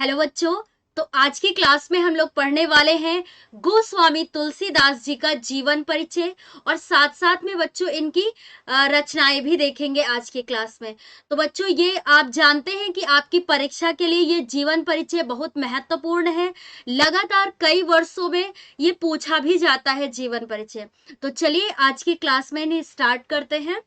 Hello बच्चों। तो आज की क्लास में हम लोग पढ़ने वाले हैं गोस्वामी तुलसीदास जी का जीवन परिचय और साथ साथ में बच्चों इनकी रचनाएं भी देखेंगे आज की क्लास में। तो बच्चों ये आप जानते हैं कि आपकी परीक्षा के लिए ये जीवन परिचय बहुत महत्वपूर्ण है। लगातार कई वर्षों में ये पूछा भी जाता है जीवन परिचय। तो चलिए आज की क्लास में इन्हें स्टार्ट करते हैं।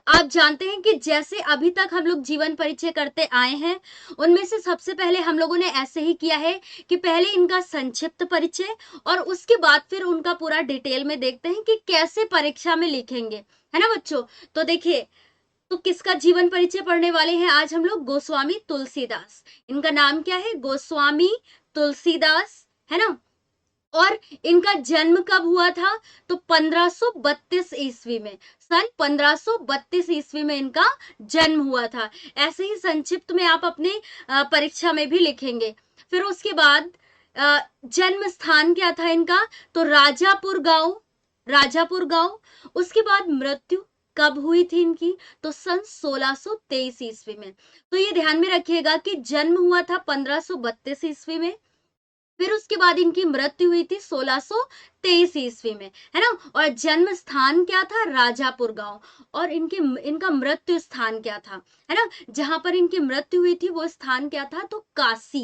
आप जानते हैं कि जैसे अभी तक हम लोग जीवन परिचय करते आए हैं, उनमें से सबसे पहले हम लोगों ने ऐसे ही किया है कि पहले इनका संक्षिप्त परिचय और उसके बाद फिर उनका पूरा डिटेल में देखते हैं कि कैसे परीक्षा में लिखेंगे, है ना बच्चों। तो देखिए, तो किसका जीवन परिचय पढ़ने वाले हैं आज हम लोग? गोस्वामी तुलसीदास। इनका नाम क्या है? गोस्वामी तुलसीदास, है ना। और इनका जन्म कब हुआ था? तो 1532 ईस्वी में, सन 1532 ईस्वी में इनका जन्म हुआ था। ऐसे ही संक्षिप्त में आप अपने परीक्षा में भी लिखेंगे। फिर उसके बाद जन्म स्थान क्या था इनका? तो राजापुर गांव, राजापुर गांव। उसके बाद मृत्यु कब हुई थी इनकी? तो सन 1623 ईस्वी में। तो ये ध्यान में रखिएगा कि जन्म हुआ था 1532 ईस्वी में, फिर उसके बाद इनकी मृत्यु हुई थी 1623 ईस्वी में, है ना। और जन्म स्थान क्या था? राजापुर गांव। और इनका मृत्यु स्थान क्या था, है ना, जहां पर इनकी मृत्यु हुई थी वो स्थान क्या था? तो काशी,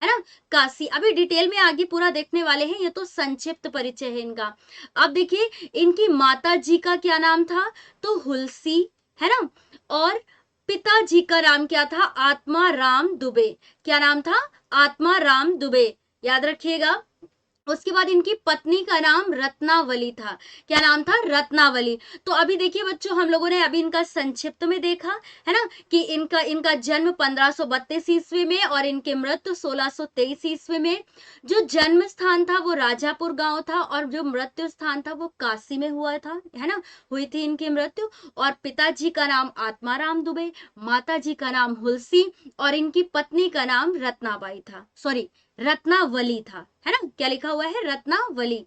है ना, काशी। अभी डिटेल में आगे पूरा देखने वाले हैं, ये तो संक्षिप्त परिचय है इनका। अब देखिए, इनकी माता जी का क्या नाम था? तो हुलसी, है ना। और पिताजी का नाम क्या था? आत्मा राम दुबे। क्या नाम था? आत्मा राम दुबे, याद रखिएगा। उसके बाद इनकी पत्नी का नाम रत्नावली था। क्या नाम था? रत्नावली। तो अभी देखिए बच्चों, हम लोगों ने अभी इनका संक्षिप्त में देखा, है ना, कि इनका इनका जन्म 1532 ईस्वी में और इनकी मृत्यु 1623 ईस्वी में। जो जन्म स्थान था वो राजापुर गांव था और जो मृत्यु स्थान था वो काशी में हुआ था, है ना, हुई थी इनकी मृत्यु। और पिताजी का नाम आत्माराम दुबे, माता जी का नाम हुलसी और इनकी पत्नी का नाम रत्नाबाई था, सॉरी रत्नावली था, है ना। क्या लिखा हुआ है? रत्नावली।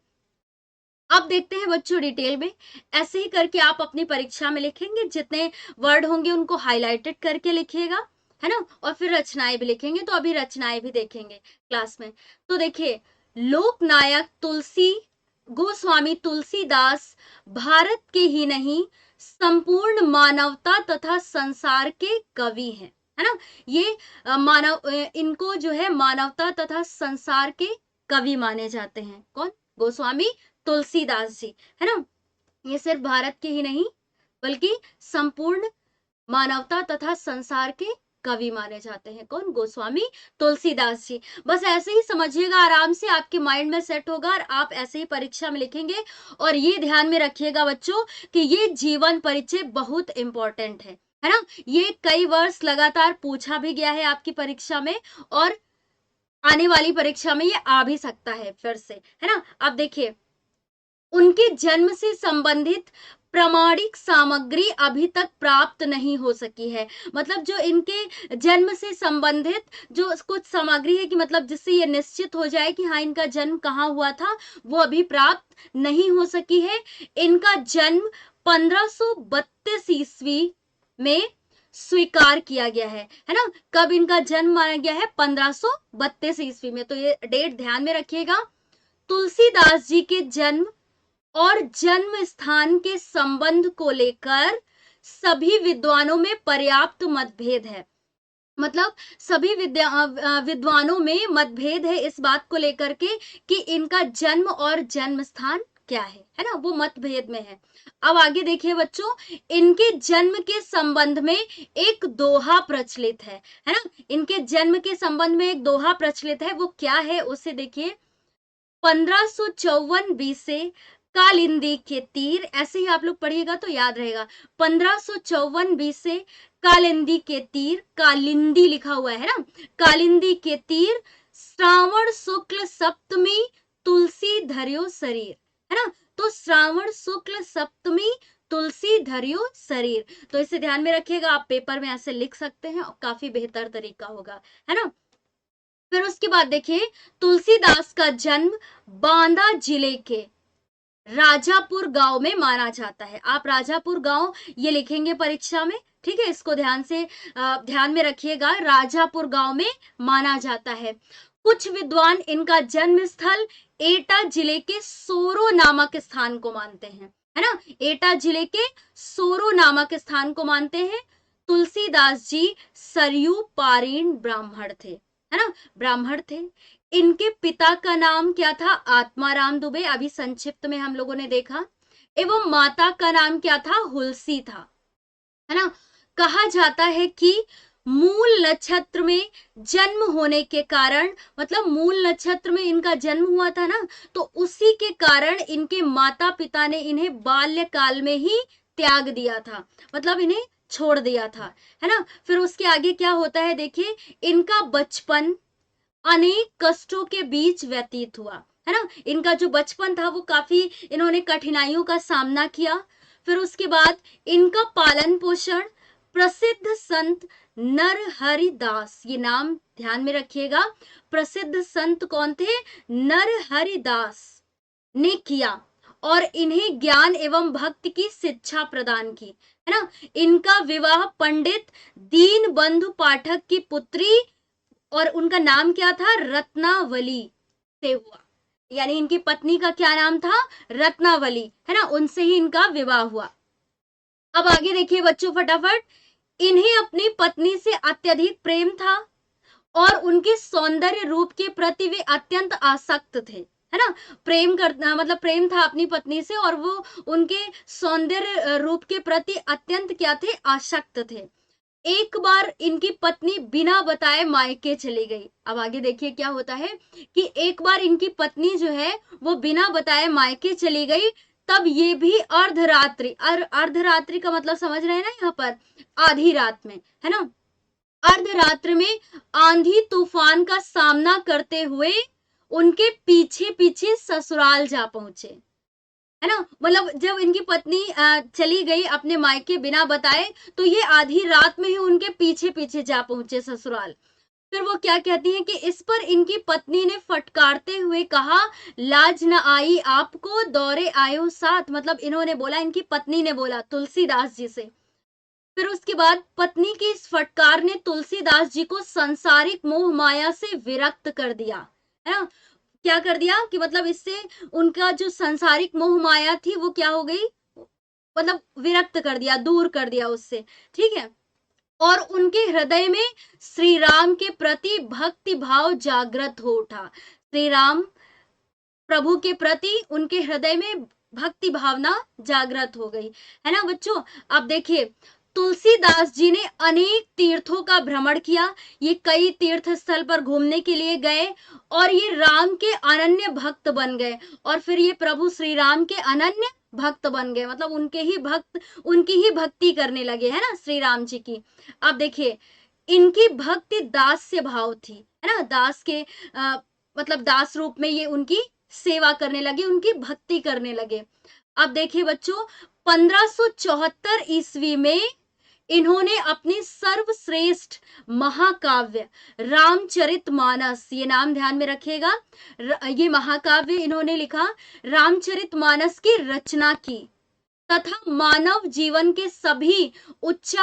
अब देखते हैं बच्चों डिटेल में। ऐसे ही करके आप अपनी परीक्षा में लिखेंगे, जितने वर्ड होंगे उनको हाईलाइटेड करके लिखिएगा, है ना। और फिर रचनाएं भी लिखेंगे। तो अभी रचनाएं भी देखेंगे क्लास में। तो देखिए, लोक नायक तुलसी गोस्वामी तुलसीदास भारत के ही नहीं संपूर्ण मानवता तथा संसार के कवि हैं, है ना। ये इनको जो है मानवता तथा संसार के कवि माने जाते हैं। कौन? गोस्वामी तुलसीदास जी, है ना। ये सिर्फ भारत के ही नहीं बल्कि संपूर्ण मानवता तथा संसार के कवि माने जाते हैं। कौन? गोस्वामी तुलसीदास जी। बस ऐसे ही समझिएगा, आराम से आपके माइंड में सेट होगा और आप ऐसे ही परीक्षा में लिखेंगे। और ये ध्यान में रखिएगा बच्चों कि ये जीवन परिचय बहुत इंपॉर्टेंट है ना। ये कई वर्ष लगातार पूछा भी गया है आपकी परीक्षा में और आने वाली परीक्षा में ये आ भी सकता है फिर से, है ना। अब देखिए, उनके जन्म से संबंधित प्रमाणिक सामग्री अभी तक प्राप्त नहीं हो सकी है। मतलब जो इनके जन्म से संबंधित जो कुछ सामग्री है कि मतलब जिससे ये निश्चित हो जाए कि हाँ इनका जन्म कहाँ हुआ था, वो अभी प्राप्त नहीं हो सकी है। इनका जन्म 1532 ईस्वी में स्वीकार किया गया है ना। कब इनका जन्म माना गया है? 1532 ईस्वी में। तो ये डेट ध्यान में रखिएगा। तुलसीदास जी के जन्म और जन्म स्थान के संबंध को लेकर सभी विद्वानों में पर्याप्त मतभेद है। मतलब सभी विद्वानों में मतभेद है इस बात को लेकर के कि इनका जन्म और जन्म स्थान क्या है ना, वो मतभेद में है। अब आगे देखिए बच्चों, इनके जन्म के संबंध में एक दोहा प्रचलित है ना। इनके जन्म के संबंध में एक दोहा प्रचलित है, वो क्या है उसे देखिए। 1554 बीसे कालिंदी के तीर, ऐसे ही आप लोग पढ़िएगा तो याद रहेगा। 1554 बीसे कालिंदी के तीर, कालिंदी लिखा हुआ है ना, कालिंदी के तीर श्रावण शुक्ल सप्तमी तुलसी धरियो शरीर, है ना। तो श्रावण शुक्ल सप्तमी तुलसी धरियो शरीर। तो इसे ध्यान में रखिएगा, आप पेपर में ऐसे लिख सकते हैं और काफी बेहतर तरीका होगा, है ना। फिर उसके बाद देखिए, तुलसीदास का जन्म बांदा जिले के राजापुर गांव में माना जाता है। आप राजापुर गांव ये लिखेंगे परीक्षा में, ठीक है, इसको ध्यान में रखिएगा, राजापुर गांव में माना जाता है। कुछ विद्वान इनका जन्म स्थल एटा जिले के सोरो नामक स्थान को मानते हैं, है ना, एटा जिले के सोरो नामक स्थान को मानते हैं। तुलसीदास जी सरयू पारीण ब्राह्मण थे, है ना, ब्राह्मण थे। इनके पिता का नाम क्या था? आत्माराम दुबे, अभी संक्षिप्त में हम लोगों ने देखा। एवं माता का नाम क्या था? हुलसी था, है ना। कहा जाता है कि मूल नक्षत्र में जन्म होने के कारण, मतलब मूल नक्षत्र में इनका जन्म हुआ था ना, तो उसी के कारण इनके माता पिता ने इन्हें बाल्यकाल में ही त्याग दिया था, मतलब इन्हें छोड़ दिया था, है ना। फिर उसके आगे क्या होता है देखिए, इनका बचपन अनेक कष्टों के बीच व्यतीत हुआ, है ना। इनका जो बचपन था वो काफी इन्होंने कठिनाइयों का सामना किया। फिर उसके बाद इनका पालन पोषण प्रसिद्ध संत नरहरि दास, ये नाम ध्यान में रखिएगा, प्रसिद्ध संत कौन थे? नरहरि दास ने किया और इन्हें ज्ञान एवं भक्ति की शिक्षा प्रदान की, है ना। इनका विवाह पंडित दीनबंधु पाठक की पुत्री, और उनका नाम क्या था? रत्नावली से हुआ, यानी इनकी पत्नी का क्या नाम था? रत्नावली, है ना, उनसे ही इनका विवाह हुआ। अब आगे देखिए बच्चों फटाफट, इन्हें अपनी पत्नी से अत्यधिक प्रेम था और उनके सौंदर्य रूप के प्रति वे अत्यंत आसक्त थे, है ना। प्रेम करना मतलब प्रेम था अपनी पत्नी से, और वो उनके सौंदर्य रूप के प्रति अत्यंत क्या थे? आसक्त थे। एक बार इनकी पत्नी बिना बताए मायके चली गई। अब आगे देखिए क्या होता है कि एक बार इनकी पत्नी जो है वो बिना बताए मायके चली गई, तब ये भी अर्धरात्रि, अर्धरात्रि का मतलब समझ रहे हैं ना, यहाँ पर आधी रात में, है ना, अर्धरात्र में आंधी तूफान का सामना करते हुए उनके पीछे पीछे ससुराल जा पहुंचे, है ना। मतलब जब इनकी पत्नी चली गई अपने मायके बिना बताए, तो ये आधी रात में ही उनके पीछे पीछे जा पहुंचे ससुराल। फिर वो क्या कहती हैं कि इस पर इनकी पत्नी ने फटकारते हुए कहा, लाज न आई आपको, दौरे आयो साथ, मतलब इन्होंने बोला, इनकी पत्नी ने बोला तुलसीदास जी से। फिर उसके बाद पत्नी की इस फटकार ने तुलसीदास जी को संसारिक मोह माया से विरक्त कर दिया, है ना। क्या कर दिया कि मतलब इससे उनका जो संसारिक मोह माया थी वो क्या हो गई, मतलब विरक्त कर दिया, दूर कर दिया उससे, ठीक है। और उनके हृदय में श्री राम के प्रति भक्ति भाव जागृत हो उठा। श्री राम प्रभु के प्रति उनके हृदय में भक्ति भावना जागृत हो गई, है ना बच्चों। अब देखिए, तुलसीदास जी ने अनेक तीर्थों का भ्रमण किया, ये कई तीर्थ स्थल पर घूमने के लिए गए और ये राम के अनन्य भक्त बन गए, और फिर ये प्रभु श्री राम के अनन्य भक्त बन गए, मतलब उनकी ही भक्ति करने लगे, है ना, श्री राम जी की। अब देखिए, इनकी भक्ति दास से भाव थी, है ना, दास के मतलब दास रूप में ये उनकी सेवा करने लगे, उनकी भक्ति करने लगे। अब देखिए बच्चों, 1574 ईस्वी में इन्होंने अपनी सर्वश्रेष्ठ महाकाव्य रामचरितमानस, ये नाम ध्यान में रखिएगा, ये महाकाव्य इन्होंने लिखा, रामचरितमानस की रचना की, तथा मानव जीवन के सभी उच्च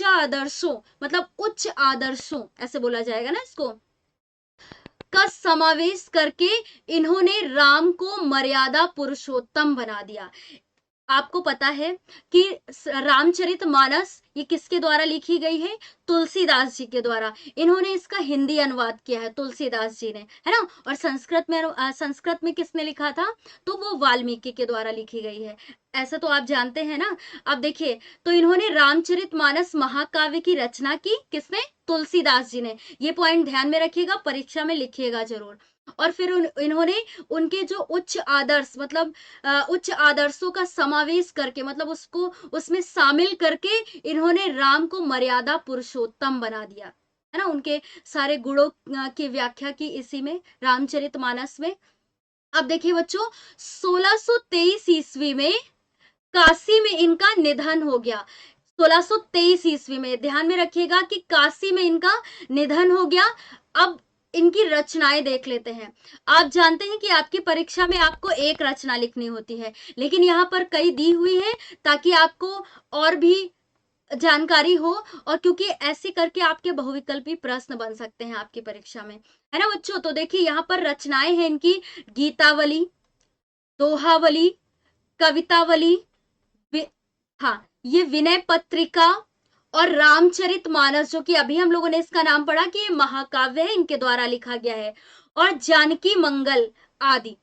आदर्शों, मतलब उच्च आदर्शों ऐसे बोला जाएगा ना इसको, का समावेश करके इन्होंने राम को मर्यादा पुरुषोत्तम बना दिया। आपको पता है कि रामचरितमानस ये किसके द्वारा लिखी गई है? तुलसीदास जी के द्वारा। इन्होंने इसका हिंदी अनुवाद किया है तुलसीदास जी ने, है ना। और संस्कृत में किसने लिखा था? तो वो वाल्मीकि के द्वारा लिखी गई है, ऐसा तो आप जानते हैं ना। अब देखिए, तो इन्होंने रामचरितमानस महाकाव्य की रचना की, किसने? तुलसीदास जी ने। ये पॉइंट ध्यान में रखिएगा, परीक्षा में लिखिएगा जरूर। और फिर इन्होंने उनके जो उच्च आदर्श, मतलब उच्च आदर्शों का समावेश करके, मतलब उसको उसमें शामिल करके इन्होंने राम को मर्यादा पुरुषोत्तम बना दिया, है ना। उनके सारे गुणों की व्याख्या की इसी में, रामचरितमानस में। अब देखिए बच्चों, 1623 ईस्वी में काशी में इनका निधन हो गया। 1623 ईस्वी में, ध्यान में रखिएगा कि काशी में इनका निधन हो गया। अब इनकी रचनाएं देख लेते हैं। आप जानते हैं कि आपकी परीक्षा में आपको एक रचना लिखनी होती है, लेकिन यहाँ पर कई दी हुई है ताकि आपको और भी जानकारी हो, और क्योंकि ऐसे करके आपके बहुविकल्पी प्रश्न बन सकते हैं आपकी परीक्षा में, है ना बच्चों। तो देखिए यहाँ पर रचनाएं हैं इनकी, गीतावली, दोहावली, कवितावली, हाँ ये विनय पत्रिका और रामचरितमानस, जो कि अभी हम लोगों ने इसका नाम पढ़ा कि ये महाकाव्य है, इनके द्वारा लिखा गया है, और जानकी मंगल आदि।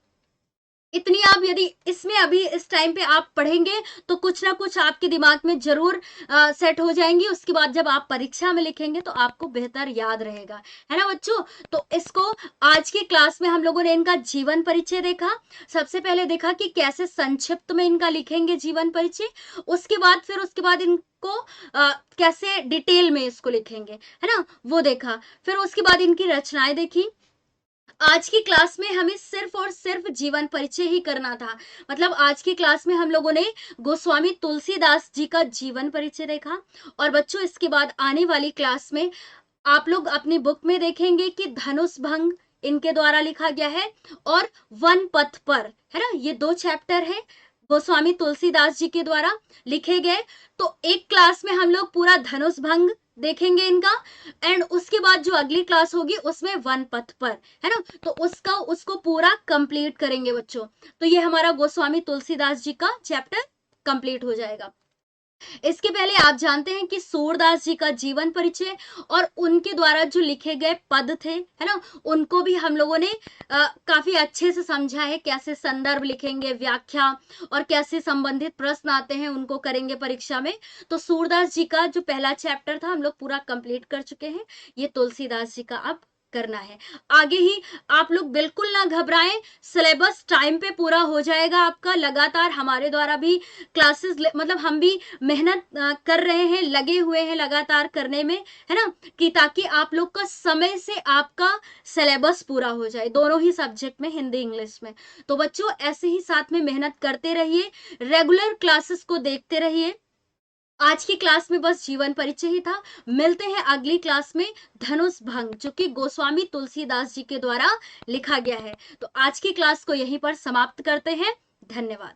इतनी आप यदि इसमें अभी इस टाइम पे आप पढ़ेंगे तो कुछ ना कुछ आपके दिमाग में जरूर सेट हो जाएंगी। उसके बाद जब आप परीक्षा में लिखेंगे तो आपको बेहतर याद रहेगा, है ना बच्चों। तो इसको आज की क्लास में हम लोगों ने इनका जीवन परिचय देखा। सबसे पहले देखा कि कैसे संक्षिप्त में इनका लिखेंगे जीवन परिचय, उसके बाद इनको कैसे डिटेल में इसको लिखेंगे, है ना, वो देखा। फिर उसके बाद इनकी रचनाएं देखी। आज की क्लास में हमें सिर्फ और सिर्फ जीवन परिचय ही करना था। मतलब आज की क्लास में हम लोगों ने गोस्वामी तुलसीदास जी का जीवन परिचय देखा। और बच्चों इसके बाद आने वाली क्लास में आप लोग अपनी बुक में देखेंगे कि धनुष भंग इनके द्वारा लिखा गया है, और वन पथ पर, है ना, ये 2 चैप्टर है गोस्वामी तुलसीदास जी के द्वारा लिखे गए। तो एक क्लास में हम लोग पूरा धनुष भंग देखेंगे इनका, एंड उसके बाद जो अगली क्लास होगी उसमें वन पथ पर, है ना, तो उसको पूरा कंप्लीट करेंगे बच्चों। तो ये हमारा गोस्वामी तुलसीदास जी का चैप्टर कंप्लीट हो जाएगा। इसके पहले आप जानते हैं कि सूरदास जी का जीवन परिचय और उनके द्वारा जो लिखे गए पद थे, है ना, उनको भी हम लोगों ने काफी अच्छे से समझा है। कैसे संदर्भ लिखेंगे, व्याख्या, और कैसे संबंधित प्रश्न आते हैं उनको करेंगे परीक्षा में। तो सूरदास जी का जो पहला चैप्टर था हम लोग पूरा कंप्लीट कर चुके हैं। ये तुलसीदास जी का अब करना है। आगे ही आप लोग बिल्कुल ना घबराएं, सिलेबस टाइम पे पूरा हो जाएगा आपका। लगातार हमारे द्वारा भी क्लासेस, मतलब हम भी मेहनत कर रहे हैं, लगे हुए हैं लगातार करने में, है ना, कि ताकि आप लोग का समय से आपका सिलेबस पूरा हो जाए, दोनों ही सब्जेक्ट में, हिंदी इंग्लिश में। तो बच्चों ऐसे ही साथ में मेहनत करते रहिए, रेगुलर क्लासेस को देखते रहिए। आज की क्लास में बस जीवन परिचय ही था। मिलते हैं अगली क्लास में धनुष भंग, जो कि गोस्वामी तुलसीदास जी के द्वारा लिखा गया है। तो आज की क्लास को यहीं पर समाप्त करते हैं। धन्यवाद।